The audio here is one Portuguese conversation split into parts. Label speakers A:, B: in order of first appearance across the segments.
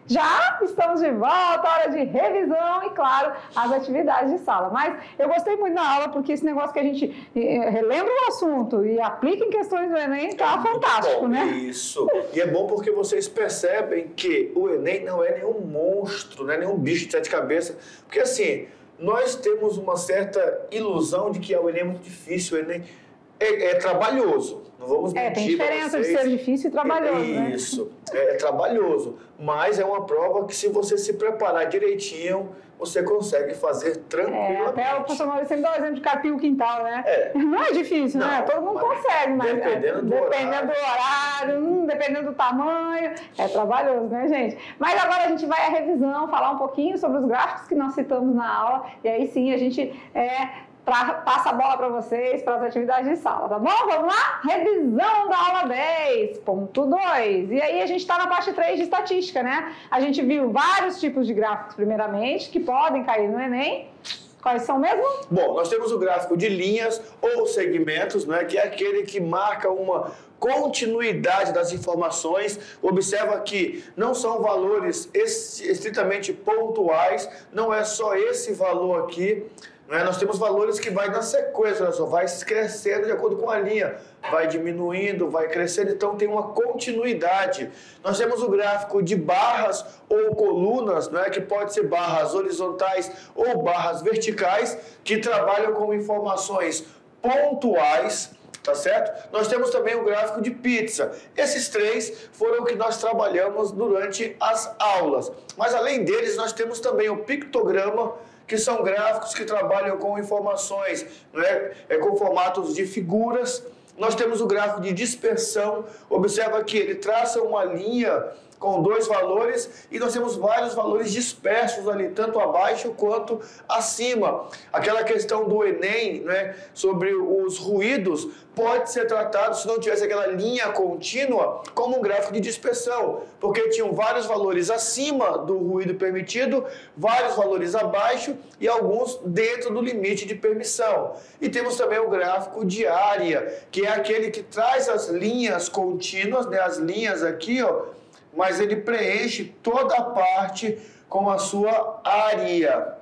A: Já estamos de volta, hora de revisão e, claro, as atividades de sala. Mas eu gostei muito da aula porque esse negócio que a gente relembra o assunto e aplica em questões do Enem tá fantástico, né?
B: Isso. E é bom porque vocês percebem que o Enem não é nenhum monstro, não é nenhum bicho de sete cabeças. Porque, assim, nós temos uma certa ilusão de que o Enem é muito difícil, o Enem é trabalhoso. Não vamos mentir.
A: Tem diferença de ser difícil e trabalhoso, né?
B: Isso, é trabalhoso. Mas é uma prova que, se você se preparar direitinho, você consegue fazer tranquilamente.
A: Até o professor Maurício sempre dá o exemplo de capir o quintal, né? Não é difícil, né? Todo mundo consegue, mas
B: dependendo do
A: horário, dependendo do tamanho, é trabalhoso, né, gente? Mas agora a gente vai à revisão, falar um pouquinho sobre os gráficos que nós citamos na aula, e aí sim a gente passa a bola para vocês, para as atividades de sala, tá bom? Vamos lá? Revisão da aula 10.2. E aí a gente está na parte 3 de estatística, né? A gente viu vários tipos de gráficos, primeiramente, que podem cair no Enem. Quais são mesmo?
B: Bom, nós temos o gráfico de linhas ou segmentos, né, que é aquele que marca uma continuidade das informações. Observa que não são valores estritamente pontuais, não é só esse valor aqui. Nós temos valores que vai na sequência, só vai crescendo de acordo com a linha, vai diminuindo, vai crescendo, então tem uma continuidade. Nós temos o gráfico de barras ou colunas, que pode ser barras horizontais ou barras verticais, que trabalham com informações pontuais, tá certo? Nós temos também o gráfico de pizza. Esses três foram o que nós trabalhamos durante as aulas. Mas além deles, nós temos também o pictograma, que são gráficos que trabalham com informações, com formatos de figuras. Nós temos o gráfico de dispersão. Observa que ele traça uma linha com dois valores e nós temos vários valores dispersos ali, tanto abaixo quanto acima. Aquela questão do Enem, sobre os ruídos, pode ser tratado, se não tivesse aquela linha contínua, como um gráfico de dispersão, porque tinham vários valores acima do ruído permitido, vários valores abaixo e alguns dentro do limite de permissão. E temos também o gráfico de área, que é aquele que traz as linhas contínuas, as linhas aqui, mas ele preenche toda a parte com a sua área.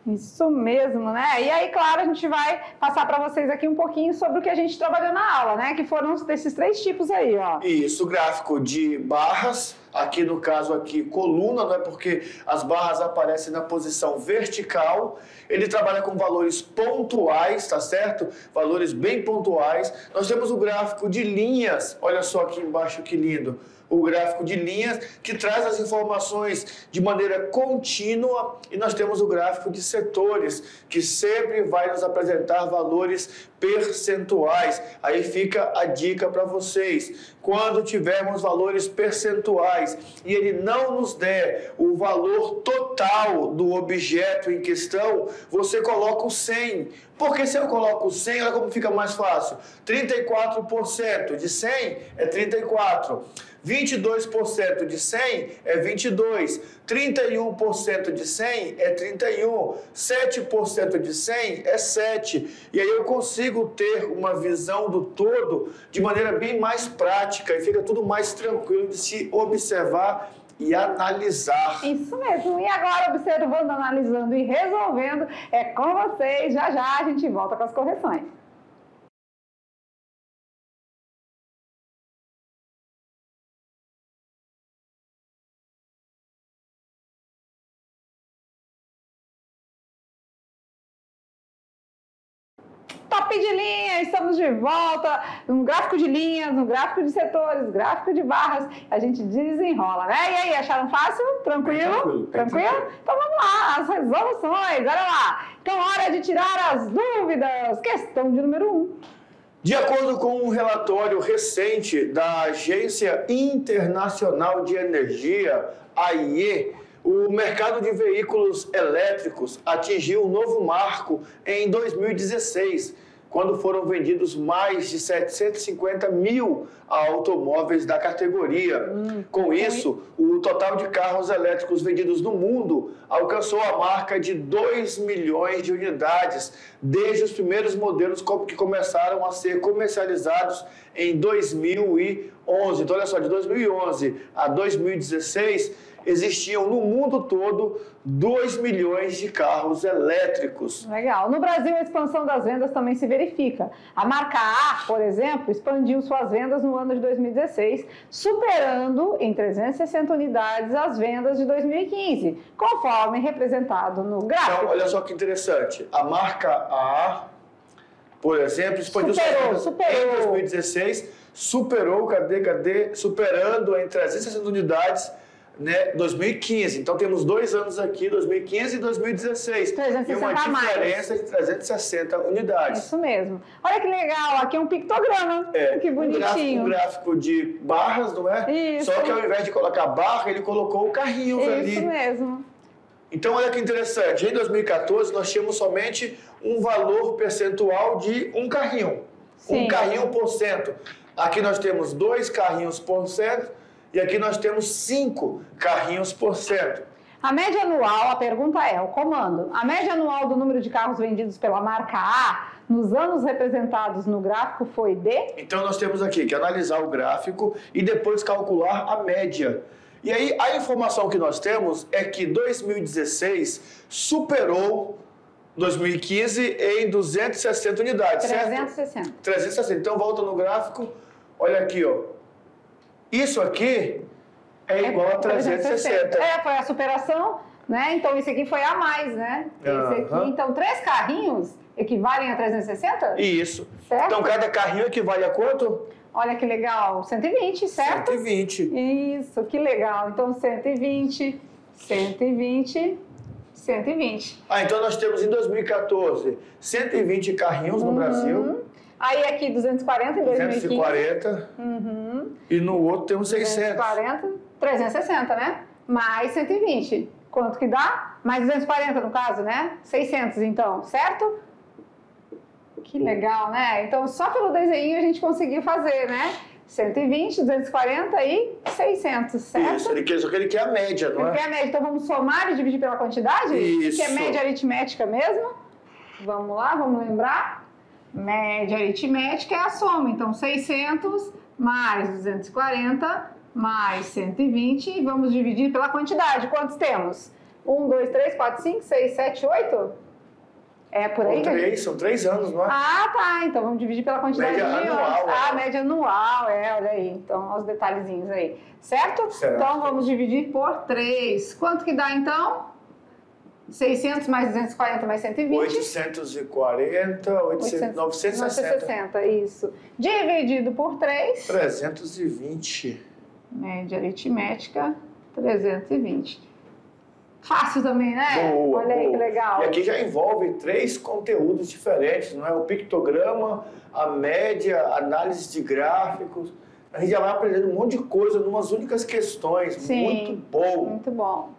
A: Isso mesmo, né? E aí, claro, a gente vai passar para vocês aqui um pouquinho sobre o que a gente trabalhou na aula, né? Que foram desses três tipos aí, ó.
B: Isso, gráfico de barras, aqui no caso aqui coluna, porque as barras aparecem na posição vertical. Ele trabalha com valores pontuais, tá certo? Valores bem pontuais. Nós temos o gráfico de linhas, olha só aqui embaixo que lindo. O gráfico de linhas, que traz as informações de maneira contínua, e nós temos o gráfico de setores, que sempre vai nos apresentar valores percentuais. Aí fica a dica para vocês. Quando tivermos valores percentuais e ele não nos der o valor total do objeto em questão, você coloca o 100. Porque se eu coloco 100, olha como fica mais fácil. 34% de 100 é 34. 22% de 100 é 22, 31% de 100 é 31, 7% de 100 é 7. E aí eu consigo ter uma visão do todo de maneira bem mais prática e fica tudo mais tranquilo de se observar e analisar.
A: Isso mesmo. E agora, observando, analisando e resolvendo, é com vocês. Já já a gente volta com as correções. Top de linha, estamos de volta no gráfico de linhas, no gráfico de setores, gráfico de barras, a gente desenrola, né? E aí, acharam fácil? Tranquilo? Tranquilo? Então vamos lá, as resoluções, olha lá. Então, hora de tirar as dúvidas. Questão de número 1.
B: De acordo com um relatório recente da Agência Internacional de Energia, AIE, o mercado de veículos elétricos atingiu um novo marco em 2016, quando foram vendidos mais de 750 mil automóveis da categoria. Com isso, o total de carros elétricos vendidos no mundo alcançou a marca de 2 milhões de unidades, desde os primeiros modelos que começaram a ser comercializados em 2011. Então, olha só, de 2011 a 2016, existiam no mundo todo 2 milhões de carros elétricos.
A: Legal. No Brasil, a expansão das vendas também se verifica. A marca A, por exemplo, expandiu suas vendas no ano de 2016, superando em 360 unidades as vendas de 2015, conforme representado no gráfico.
B: Então, olha só que interessante. A marca A, por exemplo, expandiu suas vendas em 2016, superou, superando em 360 unidades, né, 2015. Então temos 2 anos aqui, 2015 e 2016.
A: 360
B: e uma diferença de 360 unidades.
A: Isso mesmo. Olha que legal, aqui é um pictograma. Que bonitinho.
B: Um gráfico de barras, não é?
A: Isso.
B: Só que ao invés de colocar barra, ele colocou carrinhos ali.
A: Isso mesmo.
B: Então, olha que interessante. Em 2014, nós tínhamos somente um valor percentual de um carrinho.
A: Sim.
B: Um carrinho por cento. Aqui nós temos 2 carrinhos por cento e aqui nós temos 5 carrinhos por cento.
A: A média anual, a pergunta é, o comando, a média anual do número de carros vendidos pela marca A nos anos representados no gráfico foi de?
B: Então, nós temos aqui que analisar o gráfico e depois calcular a média. E aí, a informação que nós temos é que 2016 superou 2015 em 260 unidades,
A: 360.
B: certo? 360. Então, volta no gráfico, olha aqui, ó. Isso aqui é igual a 360.
A: Foi a superação, né? Então, isso aqui foi a mais, né? Esse aqui, então, 3 carrinhos equivalem a 360?
B: Isso.
A: Certo?
B: Então, cada carrinho equivale a quanto?
A: Olha que legal, 120, certo?
B: 120.
A: Isso, que legal. Então, 120, 120, 120.
B: Então nós temos em 2014 120 carrinhos no Brasil.
A: Aí aqui 240 em 2015.
B: 240. E no outro temos 600.
A: 240, 360, né? Mais 120. Quanto que dá? Mais 240 no caso, né? 600 então, certo? Que legal, né? Então, só pelo desenho a gente conseguiu fazer, né? 120, 240 e 600, certo?
B: Isso, só que ele quer a média, não é?
A: Ele quer a média. Então, vamos somar e dividir pela quantidade?
B: Isso.
A: Que é média aritmética mesmo? Vamos lá, vamos lembrar? Média aritmética é a soma. Então, 600 mais 240 mais 120. Vamos dividir pela quantidade. Quantos temos? 1, 2, 3, 4, 5, 6, 7, 8? É por aí?
B: São 3 anos, não é?
A: Ah, tá. Então vamos dividir pela quantidade
B: média
A: de
B: anual,
A: anos. Média anual, olha aí. Então, olha os detalhezinhos aí. Certo? Então vamos dividir por 3. Quanto que dá então? 600 mais 240 mais 120.
B: 840, 960.
A: Isso. Dividido por 3.
B: 320.
A: Média aritmética, 320. Fácil também, né?
B: Boa,
A: olha aí que legal.
B: E aqui já envolve 3 conteúdos diferentes, não é? O pictograma, a média, análise de gráficos. A gente já vai aprendendo um monte de coisa em umas únicas questões.
A: Sim,
B: muito bom.
A: Muito bom.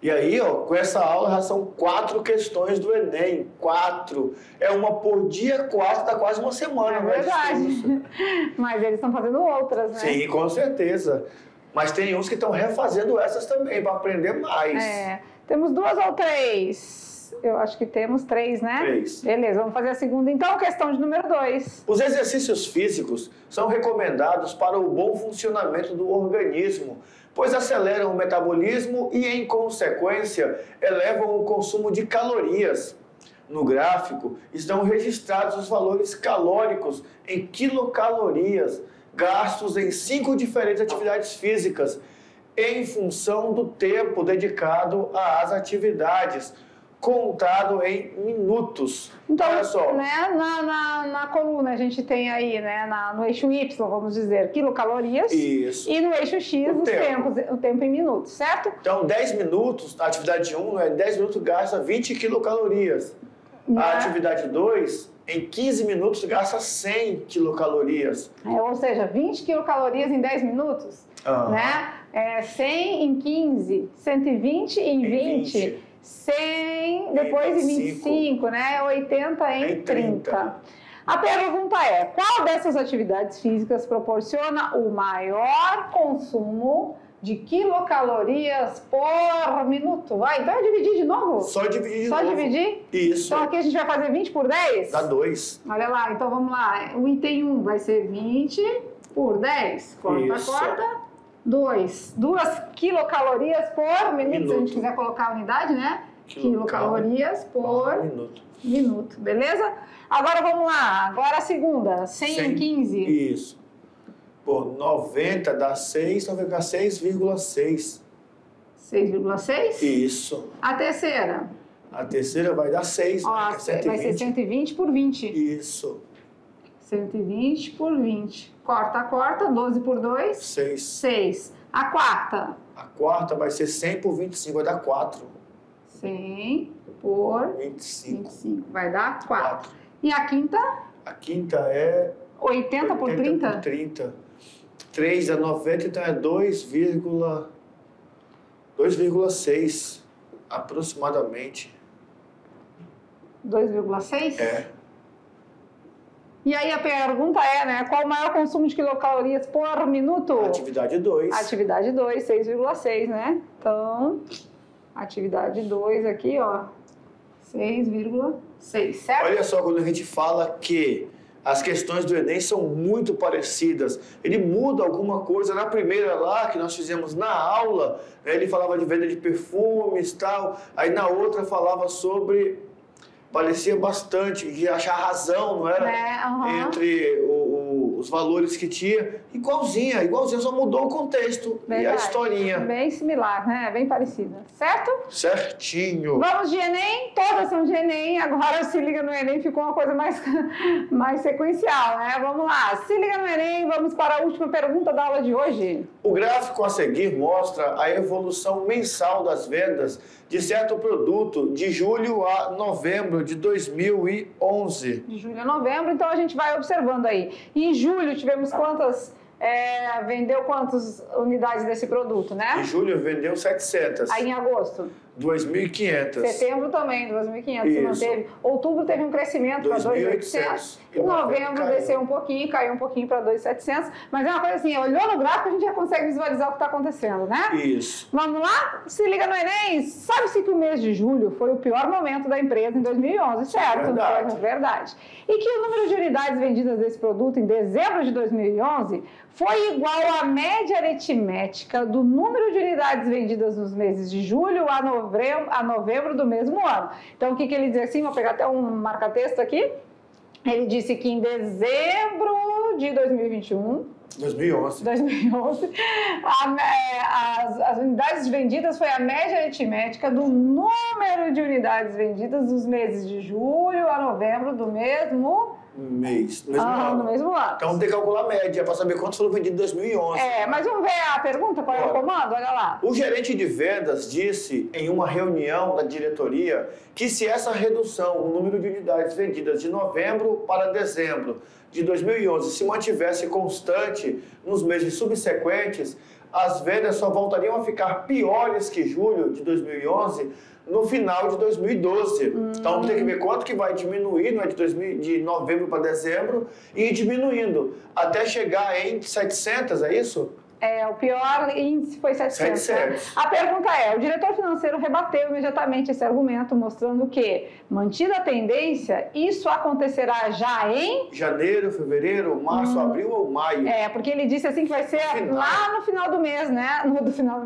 B: E aí, ó, com essa aula já são 4 questões do Enem. 4. É uma por dia, 4, dá quase uma semana.
A: É verdade. Mas eles estão fazendo outras, né?
B: Sim, com certeza. Mas tem uns que estão refazendo essas também, para aprender mais.
A: Temos 2 ou 3? Eu acho que temos 3, né?
B: 3.
A: Beleza, vamos fazer a segunda. Então, questão de número 2.
B: Os exercícios físicos são recomendados para o bom funcionamento do organismo, pois aceleram o metabolismo e, em consequência, elevam o consumo de calorias. No gráfico, estão registrados os valores calóricos em quilocalorias, gastos em 5 diferentes atividades físicas, em função do tempo dedicado às atividades, contado em minutos.
A: Então,
B: olha só.
A: Né, na coluna a gente tem aí, né, no eixo Y, vamos dizer, quilocalorias.
B: Isso.
A: E no eixo X, o tempo em minutos, certo?
B: Então, 10 minutos, a atividade 1, 10 minutos gasta 20 quilocalorias.
A: Né?
B: A atividade 2... em 15 minutos gasta 100 quilocalorias.
A: Ou seja, 20 quilocalorias em 10 minutos. Né? 100 em 15, 120 em 20, 100 depois em 25, né? 80 em 30. A pergunta é, qual dessas atividades físicas proporciona o maior consumo de quilocalorias por minuto? Então é dividir de novo?
B: Só dividir de
A: novo.
B: Só
A: dividir?
B: Isso.
A: Então aqui a gente vai fazer 20 por 10?
B: Dá 2.
A: Olha lá, então vamos lá. O item 1 vai ser 20 por 10. Corta. 2 quilocalorias por minuto. Se a gente quiser colocar a unidade, né? Quilocalorias por minuto. Beleza? Agora vamos lá. Agora a segunda. 100 em 15.
B: Isso. Por 90 dá 6, então vai ficar 6,6.
A: 6,6?
B: Isso.
A: A terceira?
B: A terceira vai dar 6,
A: Ó,
B: né? Que é 120.
A: vai ser 120 por 20.
B: Isso.
A: 120 por 20. Corta. 12 por 2?
B: 6.
A: 6. A quarta?
B: A quarta vai ser 100 por 25, vai dar 4.
A: 100 por 25. Vai dar 4. E a quinta?
B: A quinta é
A: 80 por 30?
B: Por 30. 3 é 90, então é 2,6 aproximadamente.
A: 2,6?
B: É.
A: E aí a pergunta é, né? Qual o maior consumo de quilocalorias por minuto?
B: Atividade 2.
A: Atividade 2, 6,6, né? Então, atividade 2 aqui, ó, 6,6, certo?
B: Olha só, quando a gente fala que as questões do Enem são muito parecidas, ele muda alguma coisa. Na primeira lá, que nós fizemos na aula, né, ele falava de venda de perfumes e tal, aí na outra falava sobre... Parecia bastante, de achar razão, não era? Entre os valores que tinha. Igualzinha, só mudou o contexto.
A: Verdade.
B: E a historinha.
A: Bem similar, né? Bem parecida. Certo?
B: Certinho.
A: Vamos de Enem? Todas são de Enem. Agora se liga no Enem, ficou uma coisa mais sequencial, né? Vamos lá. Se liga no Enem, vamos para a última pergunta da aula de hoje.
B: O gráfico a seguir mostra a evolução mensal das vendas de certo produto de julho a novembro de 2011.
A: De julho a novembro, então a gente vai observando aí. Em julho tivemos vendeu quantas unidades desse produto, né?
B: Em julho vendeu 700.
A: Aí em agosto?
B: 2.500.
A: Setembro também, 2.500 se manteve. Outubro teve um crescimento para 2.800. E novembro desceu um pouquinho, caiu um pouquinho para 2.700. Mas é uma coisa assim, olhou no gráfico, a gente já consegue visualizar o que está acontecendo, né?
B: Isso.
A: Vamos lá? Se liga no Enem. Sabe-se que o mês de julho foi o pior momento da empresa em 2011, certo?
B: Verdade.
A: Verdade. E que o número de unidades vendidas desse produto em dezembro de 2011 foi igual à média aritmética do número de unidades vendidas nos meses de julho a novembro do mesmo ano. Então, o que ele diz assim? Vou pegar até um marca-texto aqui. Ele disse que em dezembro de 2011, as unidades vendidas foi a média aritmética do número de unidades vendidas nos meses de julho a novembro do mesmo
B: mês. No mesmo ano. Então tem que calcular a média para saber quantos foram vendidos em 2011.
A: Mas vamos ver a pergunta, qual é o comando? Olha lá.
B: O gerente de vendas disse em uma reunião da diretoria que se essa redução no número de unidades vendidas de novembro para dezembro de 2011 se mantivesse constante nos meses subsequentes, as vendas só voltariam a ficar piores que julho de 2011 no final de 2012. Então tem que ver quanto que vai diminuir, não é, de novembro para dezembro, e ir diminuindo até chegar em 700, é isso?
A: O pior índice foi 700. Né? A pergunta é, o diretor financeiro rebateu imediatamente esse argumento, mostrando que, mantida a tendência, isso acontecerá já em...
B: janeiro, fevereiro, março, abril ou maio?
A: Porque ele disse assim que vai ser lá no final do mês, né? No final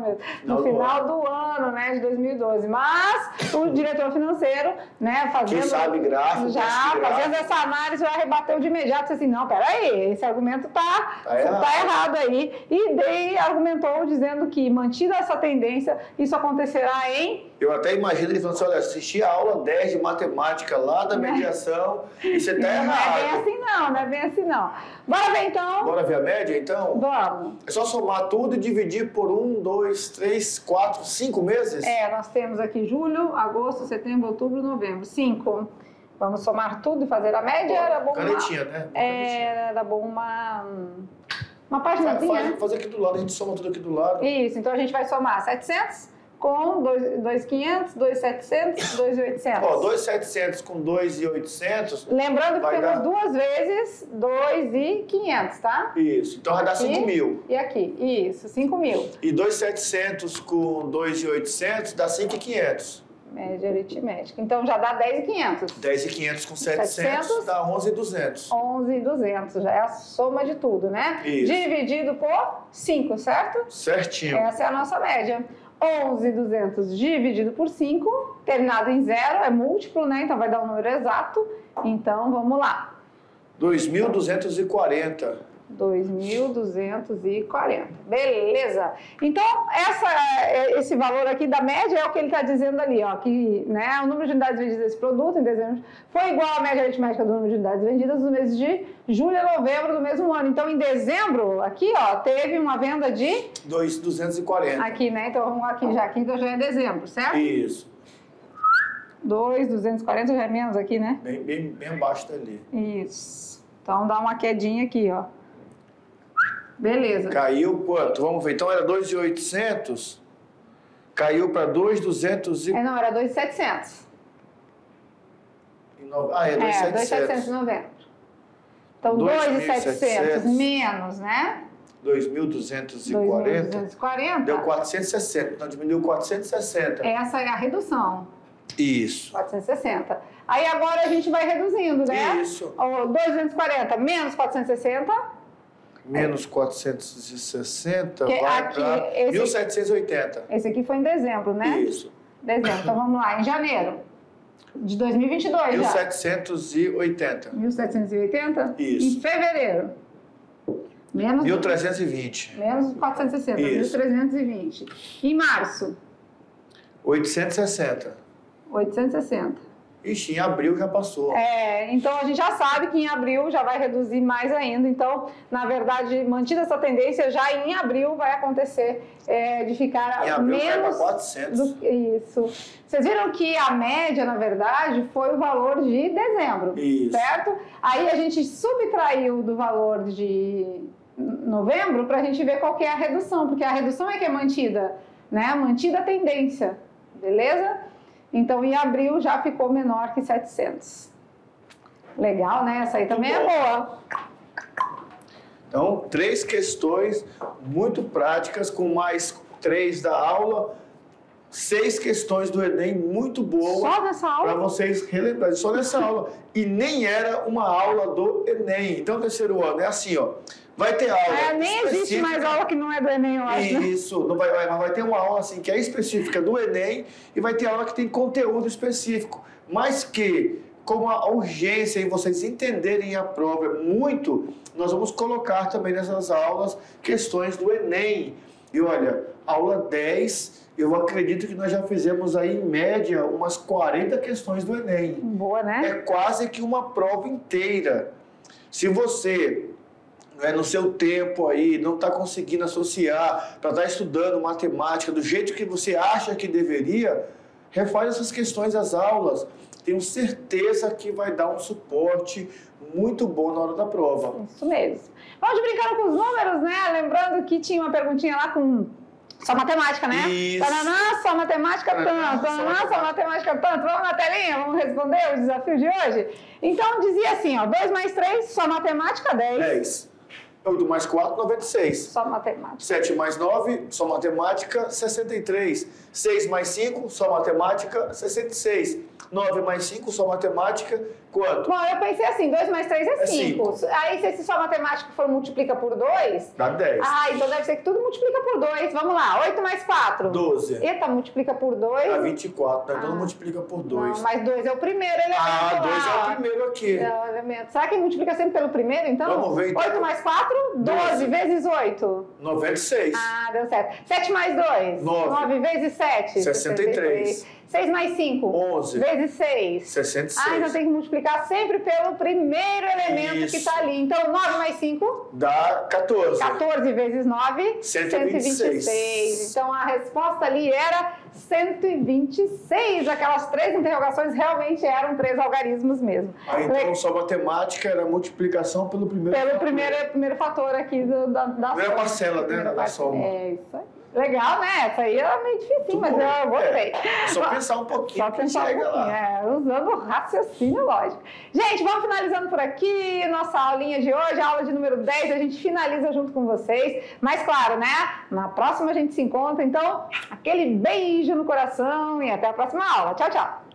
A: do ano, né, de 2012. Mas o diretor financeiro, né,
B: quem sabe gráfico,
A: fazendo essa análise, já rebateu de imediato, disse assim, não, peraí, esse argumento tá errado aí. E argumentou dizendo que, mantida essa tendência, isso acontecerá em...
B: Eu até imagino ele falando assim, olha, assisti a aula 10 de matemática lá da mediação e você tá errado.
A: Não é bem assim não. Bora ver então?
B: Bora ver a média então?
A: Vamos.
B: É só somar tudo e dividir por 1, 2, 3, 4, 5 meses?
A: Nós temos aqui julho, agosto, setembro, outubro, novembro. 5. Vamos somar tudo e fazer a média? Era bom
B: canetinha, né?
A: Era bom uma paginazinha.
B: Fazer aqui do lado, a gente soma tudo aqui do lado.
A: Isso, então a gente vai somar 700 com 2.500, 2.700, 2.800.
B: 2.700 com 2.800.
A: Lembrando que temos duas vezes 2.500, tá?
B: Isso, então vai dar 5.000.
A: E aqui, isso, 5.000.
B: E 2.700 com 2.800 dá 5.500.
A: Média aritmética. Então já dá 10.500.
B: 10.500 com 700 dá 11.200.
A: 11.200, já é a soma de tudo, né?
B: Isso.
A: Dividido por 5, certo?
B: Certinho.
A: Essa é a nossa média. 11.200 dividido por 5, terminado em 0, é múltiplo, né? Então vai dar um número exato. Então vamos lá.
B: 2.240.
A: 2.240. Beleza. Então, esse valor aqui da média é o que ele está dizendo ali, ó, que, né, o número de unidades vendidas desse produto em dezembro foi igual à média aritmética do número de unidades vendidas nos meses de julho e novembro do mesmo ano. Então, em dezembro, aqui, ó, teve uma venda de
B: 2.240.
A: aqui, né? Então, vamos aqui já é dezembro, certo?
B: Isso.
A: 2.240 já é menos aqui, né?
B: Bem abaixo dali.
A: Isso. Então, dá uma quedinha aqui, ó. Beleza.
B: Caiu quanto? Vamos ver. Então era 2.800, caiu para 2.200
A: Não, era 2.700.
B: Ah, é 2.700.
A: 2.790. Então, 2.700 menos, né?
B: 2.240 deu 460. Então diminuiu 460.
A: Essa é a redução.
B: Isso.
A: 460. Aí agora a gente vai reduzindo, né?
B: Isso.
A: 2.240 menos 460...
B: Menos 460
A: que
B: vai para 1.780.
A: Esse aqui foi em dezembro, né?
B: Isso.
A: Dezembro. Então vamos lá, em janeiro de 2022 já.
B: 1.780.
A: 1.780?
B: Isso.
A: Em fevereiro. Menos
B: 1.320.
A: Menos 460,
B: Isso.
A: 1.320. Em março.
B: 860.
A: 860.
B: Ixi, em abril já passou.
A: Então a gente já sabe que em abril já vai reduzir mais ainda. Então, na verdade, mantida essa tendência, já em abril vai acontecer de ficar
B: em abril
A: menos...
B: vai para 400.
A: Isso. Vocês viram que a média, na verdade, foi o valor de dezembro,
B: Isso.
A: certo? Aí a gente subtraiu do valor de novembro para a gente ver qual que é a redução, porque a redução é que é mantida, né? Mantida a tendência, beleza? Então, em abril já ficou menor que 700. Legal, né? Essa aí também é boa.
B: Então, 3 questões muito práticas, com mais 3 da aula. 6 questões do Enem muito boas.
A: Só nessa aula?
B: Para vocês relembrarem. Só nessa aula. E nem era uma aula do Enem. Então, terceiro ano é assim, ó. Vai ter aula
A: nem existe mais aula que não é do Enem, eu acho.
B: Isso, não vai, mas vai ter uma aula assim que é específica do Enem e vai ter aula que tem conteúdo específico. Mas que, como a urgência em vocês entenderem a prova é muito, nós vamos colocar também nessas aulas questões do Enem. E olha, aula 10, eu acredito que nós já fizemos aí em média umas 40 questões do Enem.
A: Boa, né?
B: É quase que uma prova inteira. Se você... no seu tempo aí, não está conseguindo associar para estar estudando matemática do jeito que você acha que deveria, refaz essas questões às aulas. Tenho certeza que vai dar um suporte muito bom na hora da prova.
A: Isso mesmo. Vamos brincando com os números, né? Lembrando que tinha uma perguntinha lá com só matemática, né?
B: Isso.
A: Tananã, só matemática tanto. Tananã, só matemática tanto. Vamos na telinha, vamos responder o desafio de hoje? Então, dizia assim, ó, 2 mais 3, só matemática, 10.
B: 10. 8 mais 4, 96.
A: Só matemática.
B: 7 mais 9, só matemática, 63. 6 mais 5, só matemática, 66. 9 mais 5, só matemática, quanto?
A: Bom, eu pensei assim, 2 mais 3 é 5.
B: 5.
A: Aí, se esse só matemática for multiplica por 2...
B: Dá 10.
A: Então deve ser que tudo multiplica por 2. Vamos lá, 8 mais 4.
B: 12.
A: Eita, multiplica por 2.
B: Dá 24, então multiplica por 2.
A: Não, mas 2 é o primeiro elemento.
B: 2 é o primeiro aqui.
A: É o elemento. Será que multiplica sempre pelo primeiro, então?
B: Vamos ver, então.
A: 8 mais 4, 12 vezes 8.
B: 96.
A: Deu certo. 7 mais 2.
B: 9
A: vezes 7.
B: 63.
A: 6 mais 5.
B: 11.
A: Vezes 6.
B: 66.
A: Então tem que multiplicar sempre pelo primeiro elemento
B: Isso.
A: que está ali. Então, 9 mais 5.
B: Dá 14.
A: 14 vezes 9.
B: 126.
A: Então, a resposta ali era 126. Aquelas 3 interrogações realmente eram 3 algarismos mesmo.
B: Então, só matemática era multiplicação pelo primeiro fator.
A: Pelo primeiro fator aqui da
B: Primeira parcela, né, da soma.
A: É isso aí. Legal, né? Essa aí era meio difícil, mas eu gostei.
B: Só pensar um pouquinho.
A: Só pensar um pouquinho, usando o raciocínio lógico. Gente, vamos finalizando por aqui. Nossa aulinha de hoje, a aula de número 10, a gente finaliza junto com vocês. Mas claro, né? Na próxima a gente se encontra. Então, aquele beijo no coração e até a próxima aula. Tchau, tchau.